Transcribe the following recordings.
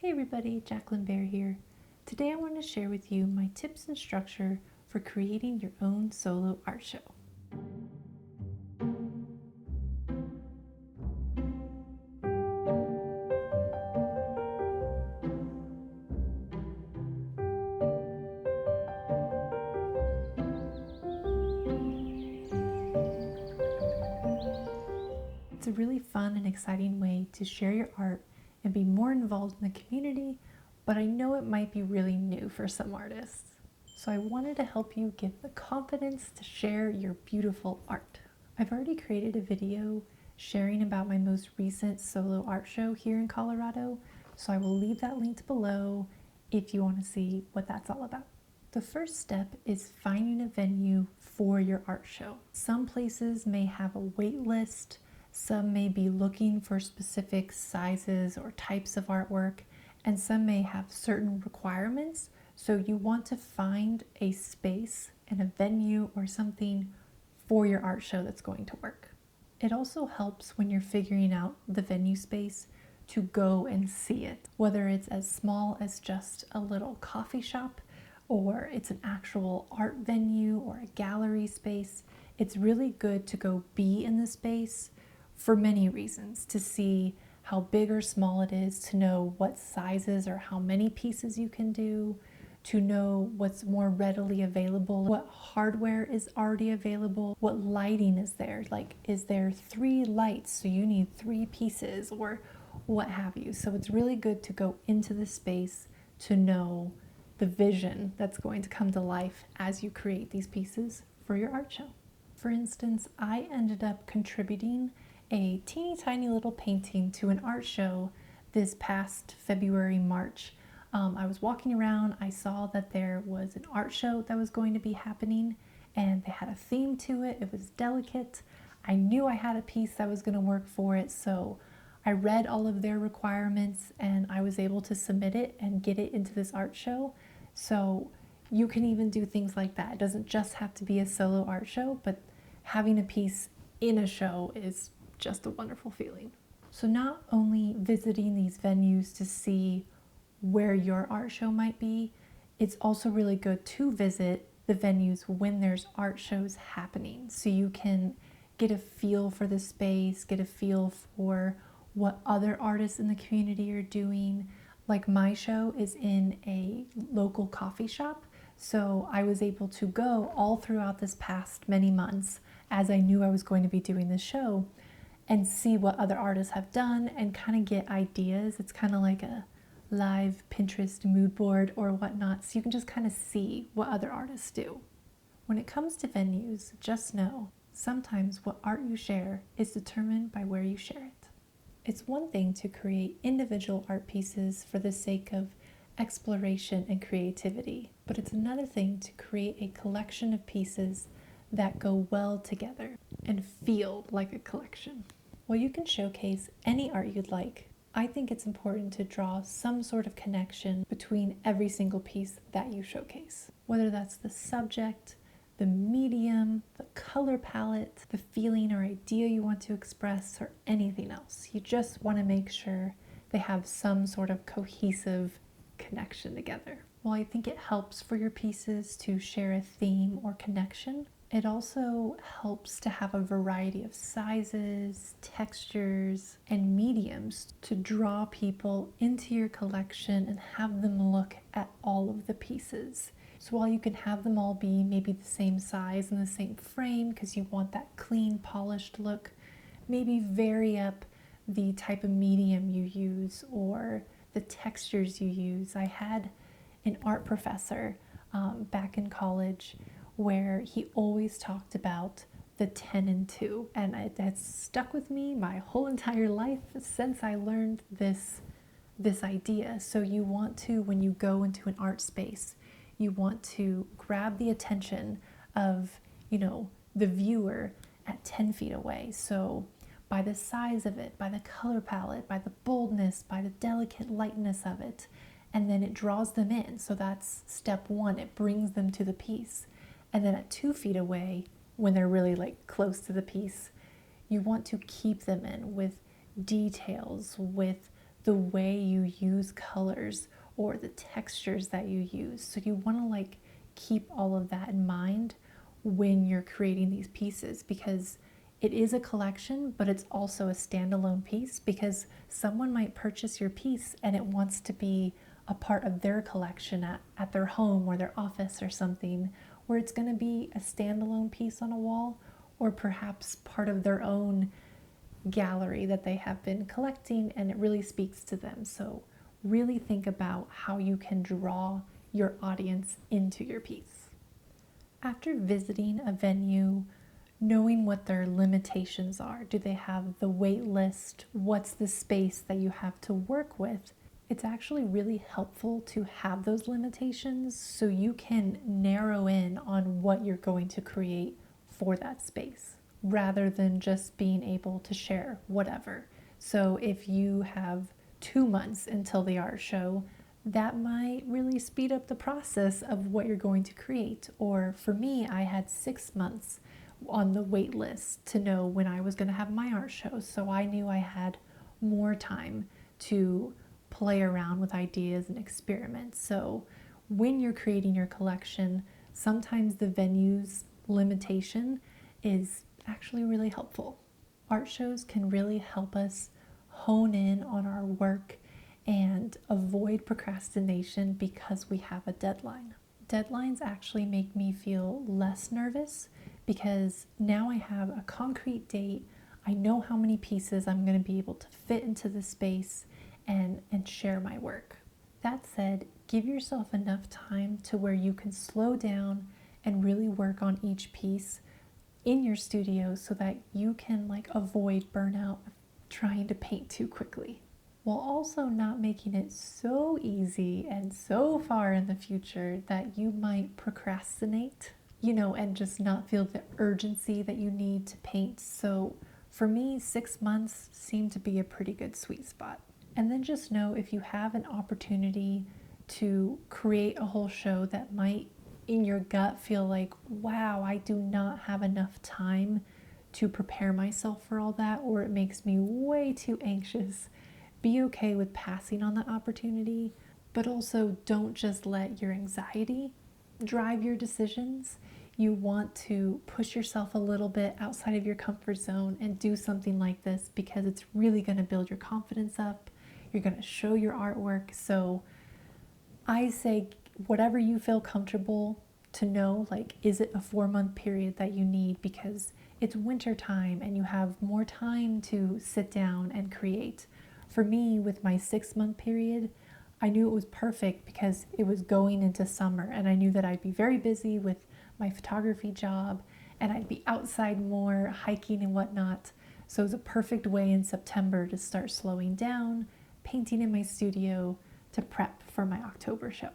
Hey everybody, Jacqueline Bear here. Today I want to share with you my tips and structure for creating your own solo art show. It's a really fun and exciting way to share your art and be more involved in the community, but I know it might be really new for some artists. So I wanted to help you get the confidence to share your beautiful art. I've already created a video sharing about my most recent solo art show here in Colorado, so I will leave that linked below if you want to see what that's all about. The first step is finding a venue for your art show. Some places may have a wait list, some may be looking for specific sizes or types of artwork, and some may have certain requirements. So you want to find a space and a venue or something for your art show that's going to work. It also helps when you're figuring out the venue space to go and see it, whether it's as small as just a little coffee shop or it's an actual art venue or a gallery space. It's really good to go be in the space for many reasons, to see how big or small it is, to know what sizes or how many pieces you can do, to know what's more readily available, what hardware is already available, what lighting is there, like is there 3 lights so you need 3 pieces or what have you. So it's really good to go into the space to know the vision that's going to come to life as you create these pieces for your art show. For instance, I ended up contributing a teeny tiny little painting to an art show this past February, March. I was walking around, I saw that there was an art show that was going to be happening and they had a theme to it. It was delicate. I knew I had a piece that was going to work for it, so I read all of their requirements and I was able to submit it and get it into this art show. So you can even do things like that. It doesn't just have to be a solo art show, but having a piece in a show is just a wonderful feeling. So not only visiting these venues to see where your art show might be, it's also really good to visit the venues when there's art shows happening, so you can get a feel for the space, get a feel for what other artists in the community are doing. Like my show is in a local coffee shop, so I was able to go all throughout this past many months as I knew I was going to be doing this show and see what other artists have done and kind of get ideas. It's kind of like a live Pinterest mood board or whatnot, so you can just kind of see what other artists do. When it comes to venues, just know sometimes what art you share is determined by where you share it. It's one thing to create individual art pieces for the sake of exploration and creativity, but it's another thing to create a collection of pieces that go well together and feel like a collection. While you can showcase any art you'd like, I think it's important to draw some sort of connection between every single piece that you showcase. Whether that's the subject, the medium, the color palette, the feeling or idea you want to express, or anything else. You just want to make sure they have some sort of cohesive connection together. While I think it helps for your pieces to share a theme or connection, it also helps to have a variety of sizes, textures, and mediums to draw people into your collection and have them look at all of the pieces. So while you can have them all be maybe the same size and the same frame because you want that clean, polished look, maybe vary up the type of medium you use or the textures you use. I had an art professor back in college where he always talked about the 10 and 2, and it has stuck with me my whole entire life since I learned this idea. So you want to, when you go into an art space, you want to grab the attention of, the viewer at 10 feet away. So by the size of it, by the color palette, by the boldness, by the delicate lightness of it, and then it draws them in. So that's step 1, it brings them to the piece. And then at 2 feet away, when they're really close to the piece, you want to keep them in with details, with the way you use colors or the textures that you use. So you want to like keep all of that in mind when you're creating these pieces, because it is a collection, but it's also a standalone piece, because someone might purchase your piece and it wants to be a part of their collection at their home or their office or something, where it's going to be a standalone piece on a wall, or perhaps part of their own gallery that they have been collecting and it really speaks to them. So really think about how you can draw your audience into your piece. After visiting a venue, knowing what their limitations are, do they have the wait list? What's the space that you have to work with? It's actually really helpful to have those limitations so you can narrow in on what you're going to create for that space, rather than just being able to share whatever. So if you have 2 months until the art show, that might really speed up the process of what you're going to create. Or for me, I had 6 months on the wait list to know when I was going to have my art show. So I knew I had more time to play around with ideas and experiment. So when you're creating your collection, sometimes the venue's limitation is actually really helpful. Art shows can really help us hone in on our work and avoid procrastination because we have a deadline. Deadlines actually make me feel less nervous because now I have a concrete date. I know how many pieces I'm going to be able to fit into the space and share my work. That said, give yourself enough time to where you can slow down and really work on each piece in your studio so that you can avoid burnout of trying to paint too quickly, while also not making it so easy and so far in the future that you might procrastinate, and just not feel the urgency that you need to paint. So for me, 6 months seemed to be a pretty good sweet spot. And then just know, if you have an opportunity to create a whole show that might in your gut feel like, wow, I do not have enough time to prepare myself for all that, or it makes me way too anxious, be okay with passing on that opportunity. But also don't just let your anxiety drive your decisions. You want to push yourself a little bit outside of your comfort zone and do something like this, because it's really going to build your confidence up. You're going to show your artwork. So I say, whatever you feel comfortable to know, is it a 4-month period that you need because it's winter time and you have more time to sit down and create. For me, with my 6-month period, I knew it was perfect because it was going into summer and I knew that I'd be very busy with my photography job and I'd be outside more, hiking and whatnot. So it was a perfect way in September to start slowing down, painting in my studio to prep for my October show.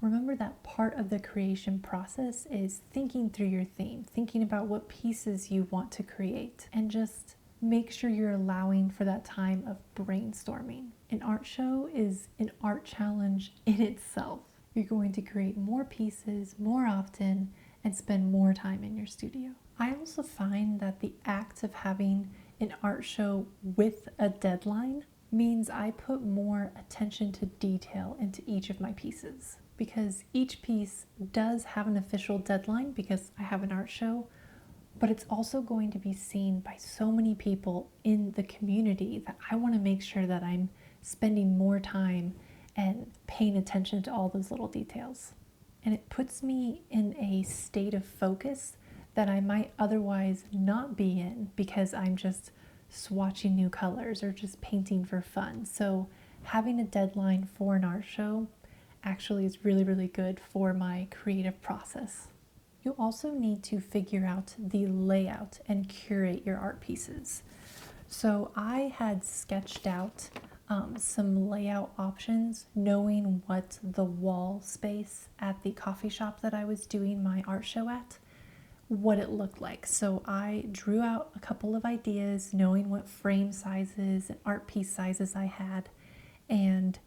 Remember that part of the creation process is thinking through your theme, thinking about what pieces you want to create, and just make sure you're allowing for that time of brainstorming. An art show is an art challenge in itself. You're going to create more pieces more often and spend more time in your studio. I also find that the act of having an art show with a deadline means I put more attention to detail into each of my pieces, because each piece does have an official deadline because I have an art show, but it's also going to be seen by so many people in the community that I want to make sure that I'm spending more time and paying attention to all those little details. And it puts me in a state of focus that I might otherwise not be in because I'm just swatching new colors or just painting for fun. So having a deadline for an art show actually is really, really good for my creative process. You also need to figure out the layout and curate your art pieces. So I had sketched out some layout options, knowing what the wall space at the coffee shop that I was doing my art show at, what it looked like. So I drew out a couple of ideas, knowing what frame sizes and art piece sizes I had, and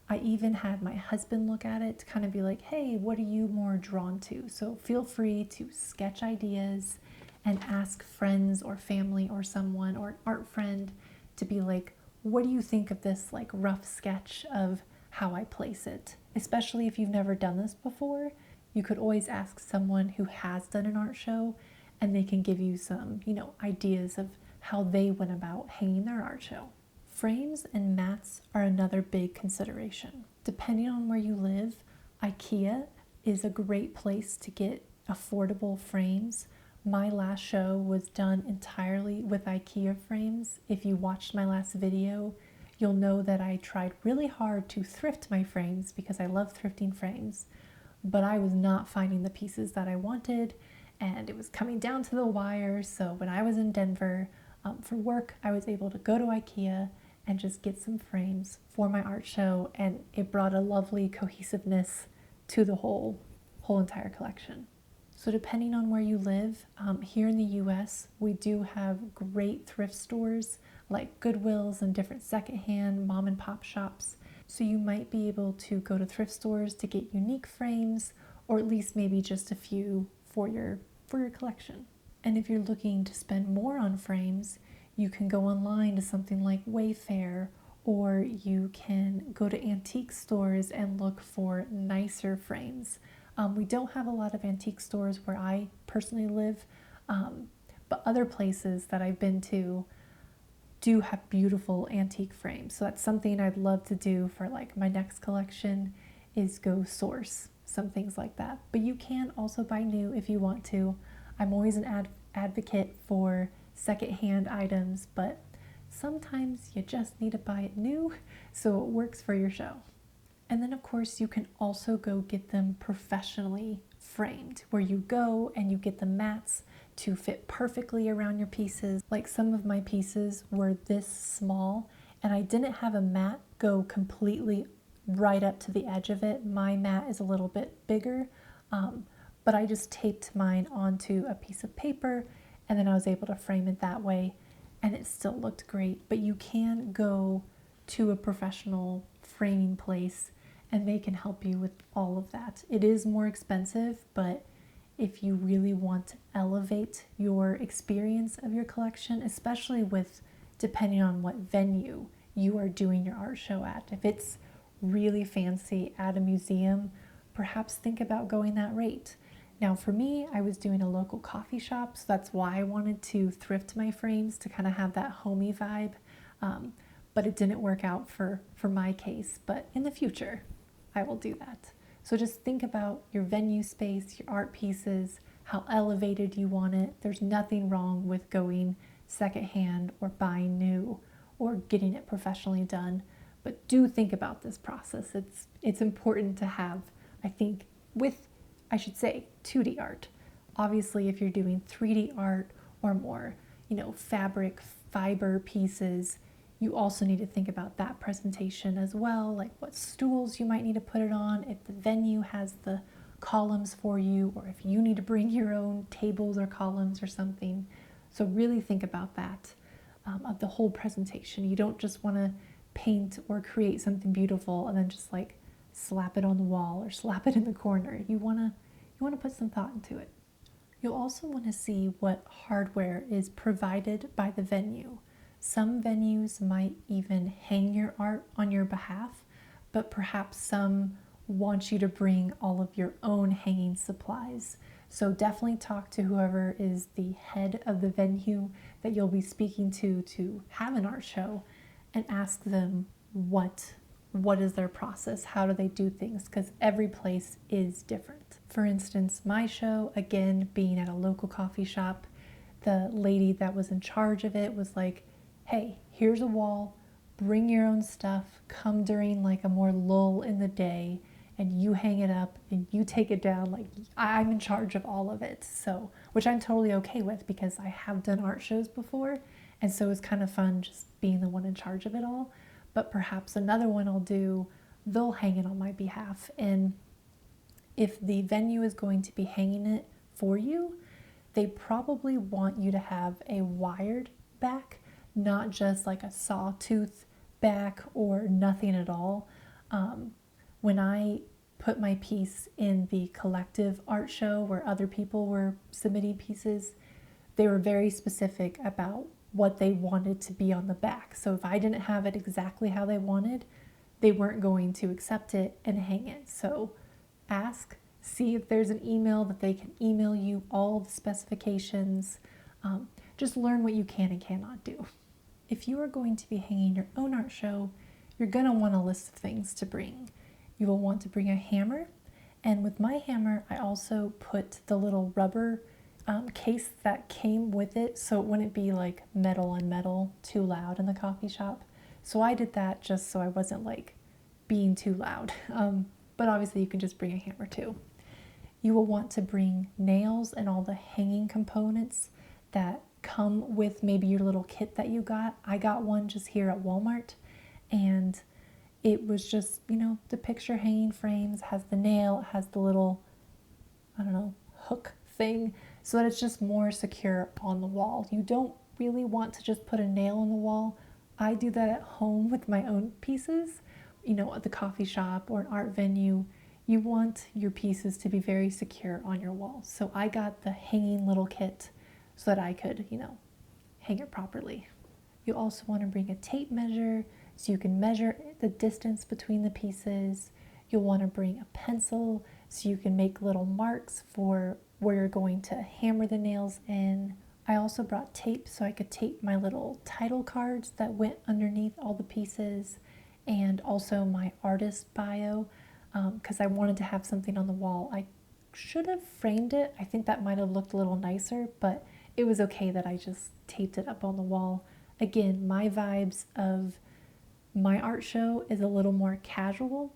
I even had my husband look at it to kind of be like, hey, what are you more drawn to? So feel free to sketch ideas and ask friends or family or someone or an art friend to be like, what do you think of this like rough sketch of how I place it? Especially if you've never done this before, you could always ask someone who has done an art show and they can give you some, ideas of how they went about hanging their art show. Frames and mats are another big consideration. Depending on where you live, IKEA is a great place to get affordable frames. My last show was done entirely with IKEA frames. If you watched my last video, you'll know that I tried really hard to thrift my frames because I love thrifting frames, but I was not finding the pieces that I wanted, and it was coming down to the wire. So when I was in Denver for work, I was able to go to IKEA and just get some frames for my art show, and it brought a lovely cohesiveness to the whole entire collection. So depending on where you live, here in the US, we do have great thrift stores like Goodwills and different secondhand mom and pop shops. So you might be able to go to thrift stores to get unique frames, or at least maybe just a few for your collection. And if you're looking to spend more on frames, you can go online to something like Wayfair, or you can go to antique stores and look for nicer frames. We don't have a lot of antique stores where I personally live, but other places that I've been to do have beautiful antique frames. So that's something I'd love to do for like my next collection, is go source some things like that. But you can also buy new if you want to. I'm always an advocate for secondhand items, but sometimes you just need to buy it new so it works for your show. And then of course you can also go get them professionally framed, where you go and you get the mats to fit perfectly around your pieces. Like some of my pieces were this small and I didn't have a mat go completely right up to the edge of it. My mat is a little bit bigger, but I just taped mine onto a piece of paper and then I was able to frame it that way, and it still looked great. But you can go to a professional framing place and they can help you with all of that. It is more expensive, but if you really want to elevate your experience of your collection, especially with depending on what venue you are doing your art show at, if it's really fancy at a museum, perhaps think about going that rate. Now for me, I was doing a local coffee shop, so that's why I wanted to thrift my frames to kind of have that homey vibe, but it didn't work out for my case. But in the future, I will do that. So just think about your venue space, your art pieces, how elevated you want it. There's nothing wrong with going secondhand or buying new or getting it professionally done, but do think about this process. It's important to have, I think, with, I should say, 2D art. Obviously, if you're doing 3D art or more, fabric, fiber pieces, you also need to think about that presentation as well, like what stools you might need to put it on, if the venue has the columns for you, or if you need to bring your own tables or columns or something. So really think about that, of the whole presentation. You don't just want to paint or create something beautiful and then just like slap it on the wall or slap it in the corner. You want to put some thought into it. You'll also want to see what hardware is provided by the venue. Some venues might even hang your art on your behalf, but perhaps some want you to bring all of your own hanging supplies. So definitely talk to whoever is the head of the venue that you'll be speaking to have an art show, and ask them what is their process, how do they do things, because every place is different. For instance, my show, again, being at a local coffee shop, the lady that was in charge of it was like, hey, here's a wall, bring your own stuff, come during like a more lull in the day, and you hang it up and you take it down. Like, I'm in charge of all of it. So, which I'm totally okay with because I have done art shows before, and so it's kind of fun just being the one in charge of it all. But perhaps another one I'll do, they'll hang it on my behalf. And if the venue is going to be hanging it for you, they probably want you to have a wired back, not just like a sawtooth back or nothing at all. When I put my piece in the collective art show where other people were submitting pieces, they were very specific about what they wanted to be on the back. So if I didn't have it exactly how they wanted, they weren't going to accept it and hang it. So ask, see if there's an email that they can email you all the specifications. Just learn what you can and cannot do. If you are going to be hanging your own art show, you're going to want a list of things to bring. You will want to bring a hammer, and with my hammer, I also put the little rubber case that came with it so it wouldn't be like metal on metal too loud in the coffee shop. So I did that just so I wasn't like being too loud. But obviously you can just bring a hammer too. You will want to bring nails and all the hanging components that come with maybe your little kit that you got. I got one just here at Walmart, and it was just, the picture hanging frames, has the nail, it has the little, hook thing, so that it's just more secure on the wall. You don't really want to just put a nail on the wall. I do that at home with my own pieces. At the coffee shop or an art venue, you want your pieces to be very secure on your wall. So I got the hanging little kit so that I could, hang it properly. You also want to bring a tape measure so you can measure the distance between the pieces. You'll want to bring a pencil so you can make little marks for where you're going to hammer the nails in. I also brought tape so I could tape my little title cards that went underneath all the pieces, and also my artist bio, because I wanted to have something on the wall. I should have framed it. I think that might have looked a little nicer, but it was okay that I just taped it up on the wall. Again, my vibes of my art show is a little more casual,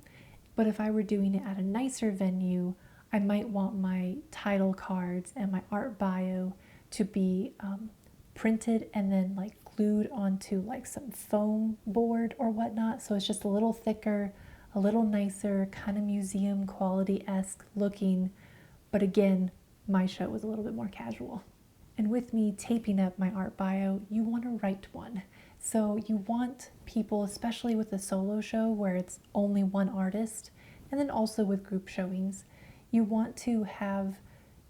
but if I were doing it at a nicer venue, I might want my title cards and my art bio to be printed and then like glued onto like some foam board or whatnot. So it's just a little thicker, a little nicer, kind of museum quality-esque looking. But again, my show was a little bit more casual. And with me taping up my art bio, you want to write one. So you want people, especially with a solo show where it's only one artist, and then also with group showings, you want to have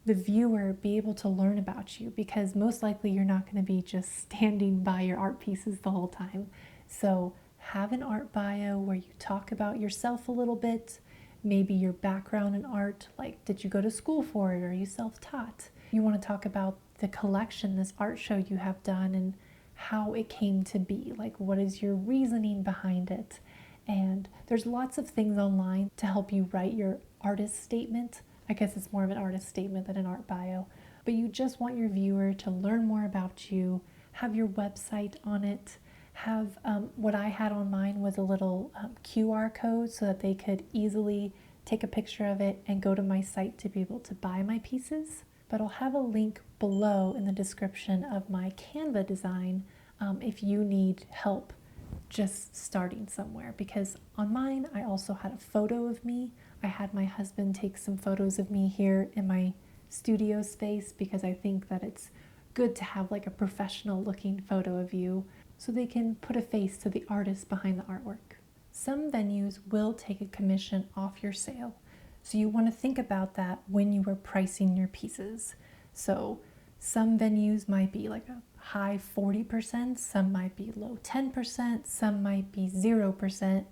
the viewer be able to learn about you, because most likely you're not going to be just standing by your art pieces the whole time. So have an art bio where you talk about yourself a little bit, maybe your background in art, like did you go to school for it or are you self-taught? You want to talk about the collection, this art show you have done, and how it came to be, like what is your reasoning behind it. And there's lots of things online to help you write your artist statement. I guess it's more of an artist statement than an art bio, but you just want your viewer to learn more about you, have your website on it, have what I had on mine was a little QR code so that they could easily take a picture of it and go to my site to be able to buy my pieces. But I'll have a link below in the description of my Canva design if you need help just starting somewhere, because on mine I also had a photo of me. I had my husband take some photos of me here in my studio space because I think that it's good to have like a professional looking photo of you so they can put a face to the artist behind the artwork. Some venues will take a commission off your sale, so you want to think about that when you are pricing your pieces. So some venues might be like a high 40%, some might be low 10%, some might be 0%,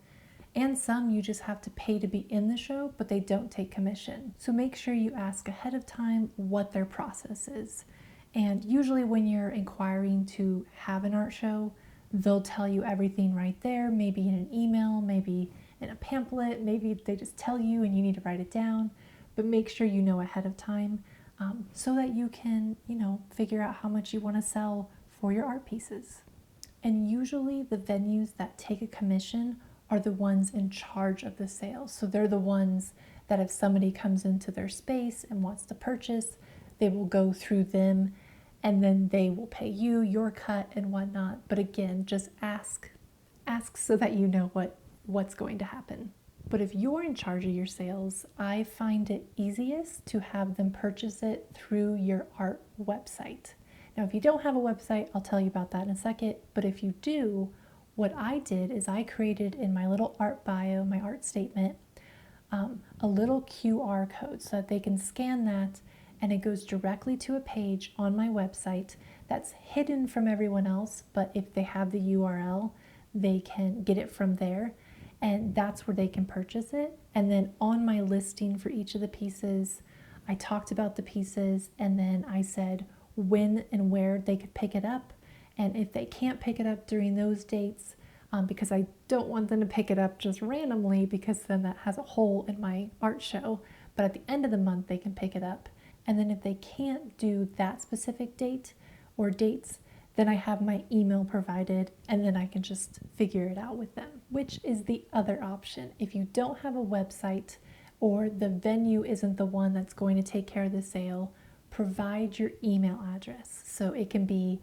and some you just have to pay to be in the show, but they don't take commission. So make sure you ask ahead of time what their process is. And usually when you're inquiring to have an art show, they'll tell you everything right there, maybe in an email, maybe in a pamphlet, maybe they just tell you and you need to write it down, but make sure you know ahead of time so that you can, figure out how much you want to sell for your art pieces. And usually the venues that take a commission are the ones in charge of the sale. So they're the ones that if somebody comes into their space and wants to purchase, they will go through them and then they will pay you your cut and whatnot. But again, just ask so that you know what's going to happen. But if you're in charge of your sales, I find it easiest to have them purchase it through your art website. Now, if you don't have a website, I'll tell you about that in a second. But if you do, what I did is I created in my little art bio, my art statement, a little QR code so that they can scan that and it goes directly to a page on my website that's hidden from everyone else, but if they have the URL, they can get it from there, and that's where they can purchase it. And then on my listing for each of the pieces, I talked about the pieces, and then I said when and where they could pick it up. And if they can't pick it up during those dates, because I don't want them to pick it up just randomly, because then that has a hole in my art show, but at the end of the month they can pick it up. And then if they can't do that specific date or dates, then I have my email provided, and then I can just figure it out with them, which is the other option. If you don't have a website, or the venue isn't the one that's going to take care of the sale, provide your email address. So it can be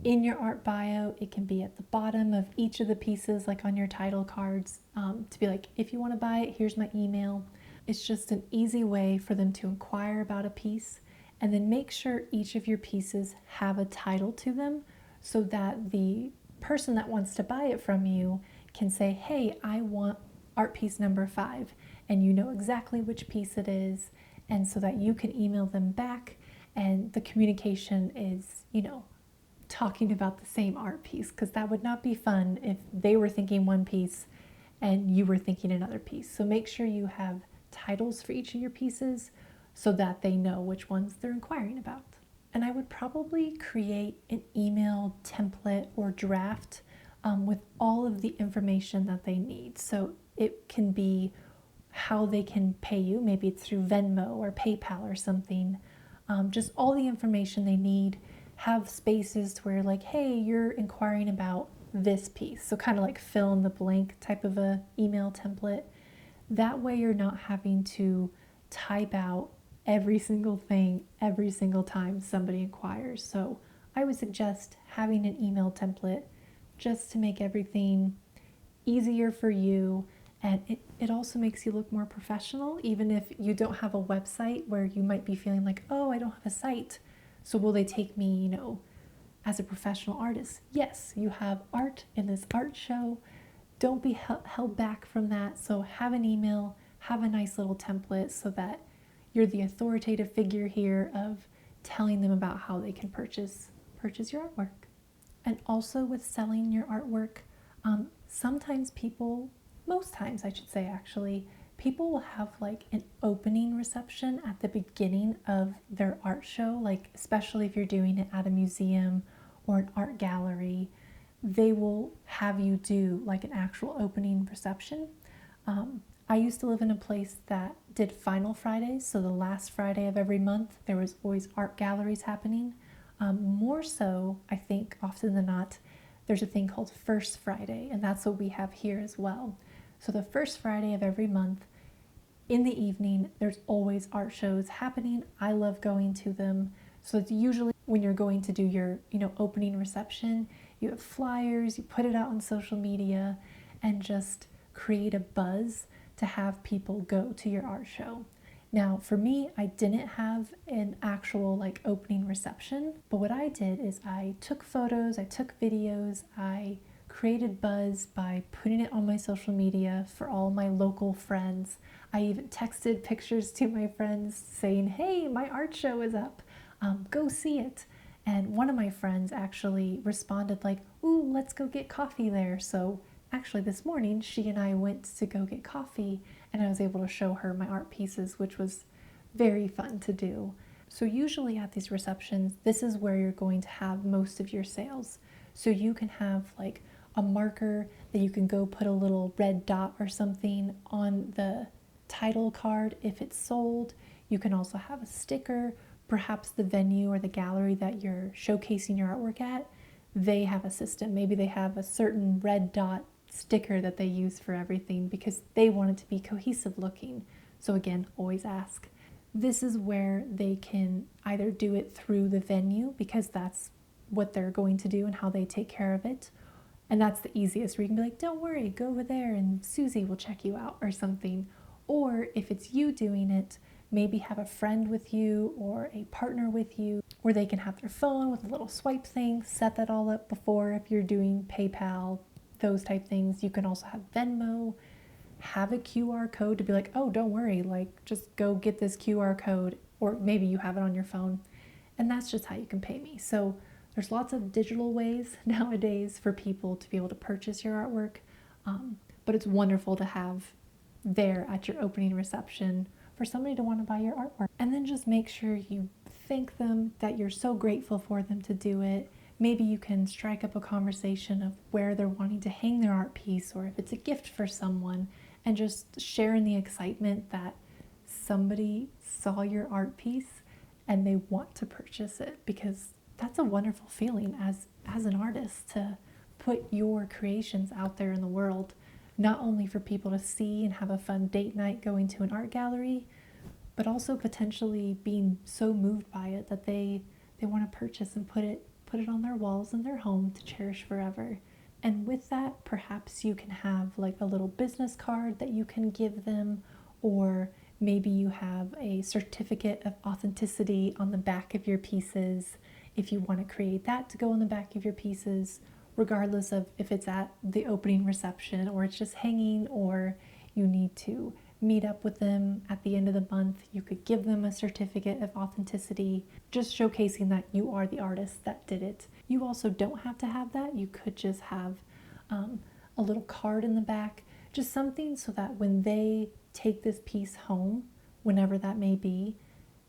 in your art bio, it can be at the bottom of each of the pieces, like on your title cards, to be like, if you want to buy it, here's my email. It's just an easy way for them to inquire about a piece. And then make sure each of your pieces have a title to them, so that the person that wants to buy it from you can say, hey, I want art piece number 5, and you know exactly which piece it is, and so that you can email them back, and the communication is, talking about the same art piece, because that would not be fun if they were thinking one piece and you were thinking another piece. So make sure you have titles for each of your pieces so that they know which ones they're inquiring about. And I would probably create an email template or draft with all of the information that they need. So it can be how they can pay you, maybe it's through Venmo or PayPal or something, just all the information they need. Have spaces to where like, hey, you're inquiring about this piece. So kind of like fill in the blank type of a email template. That way you're not having to type out every single thing every single time somebody inquires. So I would suggest having an email template just to make everything easier for you, and it also makes you look more professional, even if you don't have a website, where you might be feeling like, oh, I don't have a site, so will they take me, as a professional artist? Yes, you have art in this art show. Don't be held back from that. So have an email, have a nice little template, so that you're the authoritative figure here of telling them about how they can purchase your artwork. And also with selling your artwork, most times I should say actually, people will have like an opening reception at the beginning of their art show, like especially if you're doing it at a museum or an art gallery, they will have you do like an actual opening reception. I used to live in a place that did Final Fridays, so the last Friday of every month there was always art galleries happening. More so, I think often than not, there's a thing called First Friday, and that's what we have here as well. So the first Friday of every month, in the evening, there's always art shows happening. I love going to them. So it's usually when you're going to do your, opening reception, you have flyers, you put it out on social media, and just create a buzz to have people go to your art show. Now, for me, I didn't have an actual opening reception, but what I did is I took photos, I took videos, I created buzz by putting it on my social media for all my local friends. I even texted pictures to my friends saying, hey, my art show is up, go see it. And one of my friends actually responded like, ooh, let's go get coffee there. So actually this morning, she and I went to go get coffee, and I was able to show her my art pieces, which was very fun to do. So usually at these receptions, this is where you're going to have most of your sales. So you can have a marker that you can go put a little red dot or something on the title card if it's sold. You can also have a sticker. Perhaps the venue or the gallery that you're showcasing your artwork at, they have a system. Maybe they have a certain red dot sticker that they use for everything because they want it to be cohesive looking. So again, always ask. This is where they can either do it through the venue, because that's what they're going to do and how they take care of it. And that's the easiest, where you can be like, don't worry, go over there and Susie will check you out or something. Or if it's you doing it, maybe have a friend with you or a partner with you, where they can have their phone with a little swipe thing, set that all up before if you're doing PayPal, those type things. You can also have Venmo, have a QR code to be like, oh, don't worry, just go get this QR code, or maybe you have it on your phone, and that's just how you can pay me. So There's lots of digital ways nowadays for people to be able to purchase your artwork, but it's wonderful to have there at your opening reception for somebody to want to buy your artwork. And then just make sure you thank them, that you're so grateful for them to do it. Maybe you can strike up a conversation of where they're wanting to hang their art piece, or if it's a gift for someone, and just share in the excitement that somebody saw your art piece and they want to purchase it, because that's a wonderful feeling as an artist, to put your creations out there in the world, not only for people to see and have a fun date night going to an art gallery, but also potentially being so moved by it that they want to purchase and put it on their walls in their home to cherish forever. And with that, perhaps you can have like a little business card that you can give them, or maybe you have a certificate of authenticity on the back of your pieces if you want to create that to go on the back of your pieces, regardless of if it's at the opening reception or it's just hanging, or you need to meet up with them at the end of the month. You could give them a certificate of authenticity, just showcasing that you are the artist that did it. You also don't have to have that. You could just have a little card in the back, just something so that when they take this piece home, whenever that may be,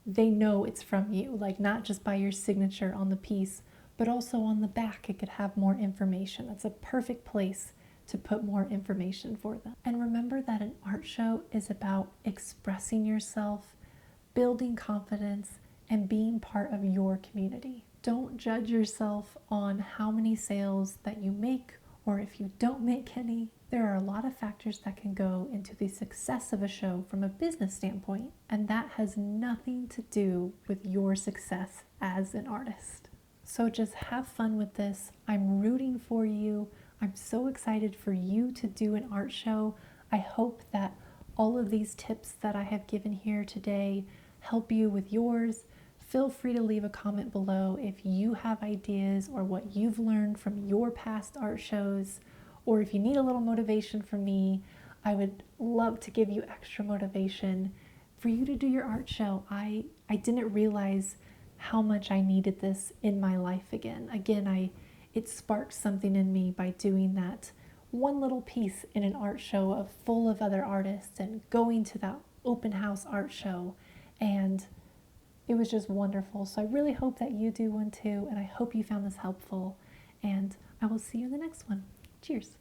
they know it's from you, like not just by your signature on the piece, but also on the back it could have more information. That's a perfect place to put more information for them. And remember that an art show is about expressing yourself, building confidence, and being part of your community. Don't judge yourself on how many sales that you make, or if you don't make any. There are a lot of factors that can go into the success of a show from a business standpoint, and that has nothing to do with your success as an artist. So just have fun with this. I'm rooting for you. I'm so excited for you to do an art show. I hope that all of these tips that I have given here today help you with yours. Feel free to leave a comment below if you have ideas or what you've learned from your past art shows, or if you need a little motivation from me. I would love to give you extra motivation for you to do your art show. I didn't realize how much I needed this in my life again. It sparked something in me by doing that one little piece in an art show full of other artists and going to that open house art show, and it was just wonderful. So I really hope that you do one too, and I hope you found this helpful, and I will see you in the next one. Cheers.